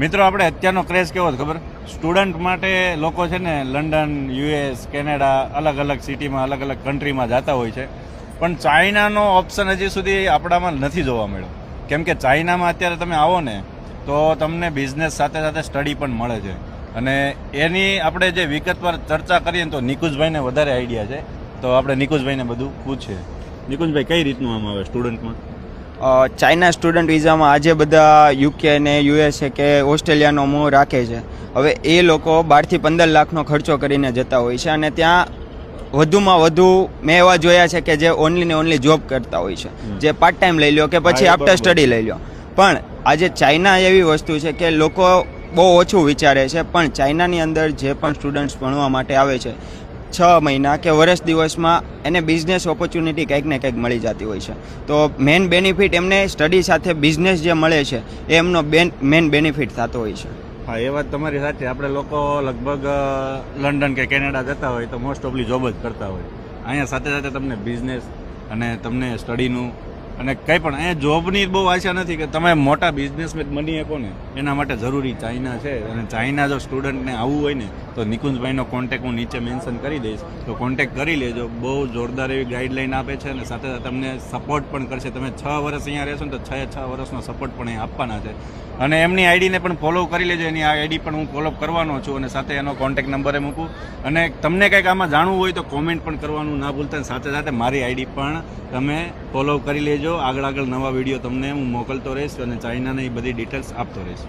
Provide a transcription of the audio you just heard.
મિત્રો આપણે અત્યારનો ક્રેઝ કેવો છે ખબર? સ્ટુડન્ટ માટે લોકો છે ને લંડન, યુએસ, કેનેડા, અલગ અલગ સિટીમાં, અલગ અલગ કન્ટ્રીમાં જતા હોય છે, પણ ચાઇનાનો ઓપ્શન હજી સુધી આપણામાં નથી જોવા મળ્યો. કેમ કે ચાઇનામાં અત્યારે તમે આવો ને તો તમને બિઝનેસ સાથે સાથે સ્ટડી પણ મળે છે, અને એની આપણે જે વિગતવાર ચર્ચા કરીએ ને તો નિકુંજભાઈને વધારે આઈડિયા છે, તો આપણે નિકુંજભાઈને બધું પૂછીએ. નિકુંજભાઈ, કઈ રીતનું આમ આવે સ્ટુડન્ટમાં? ચાઇના સ્ટુડન્ટ વિઝામાં આજે બધા યુકે ને યુએસએ કે ઓસ્ટ્રેલિયાનો મોહ રાખે છે. હવે એ લોકો 12 થી 15 લાખનો ખર્ચો કરીને જતા હોય છે, અને ત્યાં વધુમાં વધુ મેં એવા જોયા છે કે જે ઓનલી ને ઓનલી જોબ કરતા હોય છે, જે પાર્ટ ટાઈમ લઈ લો કે પછી આફ્ટર સ્ટડી લઈ લો. પણ આજે ચાઇના એવી વસ્તુ છે કે લોકો બહુ ઓછું વિચારે છે, પણ ચાઇનાની અંદર જે પણ સ્ટુડન્ટ્સ ભણવા માટે આવે છે 6 મહિના કે વર્ષ દિવસમાં એને બિઝનેસ ઓપોર્ચ્યુનિટી કંઈક ને કંઈક મળી જતી હોય છે. તો મેન બેનિફિટ એમને સ્ટડી સાથે બિઝનેસ જે મળે છે એ એમનો મેન બેનિફિટ થતો હોય છે. હા, એ વાત તમારી સાચી. આપણે લોકો લગભગ લંડન કે કેનેડા જતા હોય તો મોસ્ટ ઓફલી જોબ જ કરતા હોય. અહીંયા સાથે સાથે તમને બિઝનેસ અને તમને સ્ટડીનું અને કંઈ પણ અહીંયા જોબની બહુ આશા નથી કે તમે મોટા બિઝનેસમેન બની શકો ને, એના માટે જરૂરી ચાઇના છે. અને ચાઇના જો સ્ટુડન્ટને આવવું હોય ને તો નિકુંજભાઈનો કોન્ટેક્ટ હું નીચે મેન્શન કરી દઈશ, તો કોન્ટેક્ટ કરી લેજો. બહુ જોરદાર એવી ગાઈડલાઈન આપે છે અને સાથે સાથે તમને સપોર્ટ પણ કરશે. તમે 6 વર્ષ અહીંયા રહેશો ને તો 6 વર્ષનો સપોર્ટ પણ અહીંયા આપવાના છે. અને એમની આઈડીને પણ ફોલો કરી લેજો. એની આ આઈડી પણ હું ફોલો કરવાનો છું, અને સાથે એનો કોન્ટેક્ટ નંબરે મૂકું. અને તમને કંઈક આમાં જાણવું હોય તો કોમેન્ટ પણ કરવાનું ના ભૂલતા. સાથે સાથે મારી આઈડી પણ તમે ફોલો કરી લેજો. આગળ નવા વિડીયો તમને હું મોકલતો રહીશ અને ચાઇનાની બધી ડિટેલ્સ આપતો રહીશ.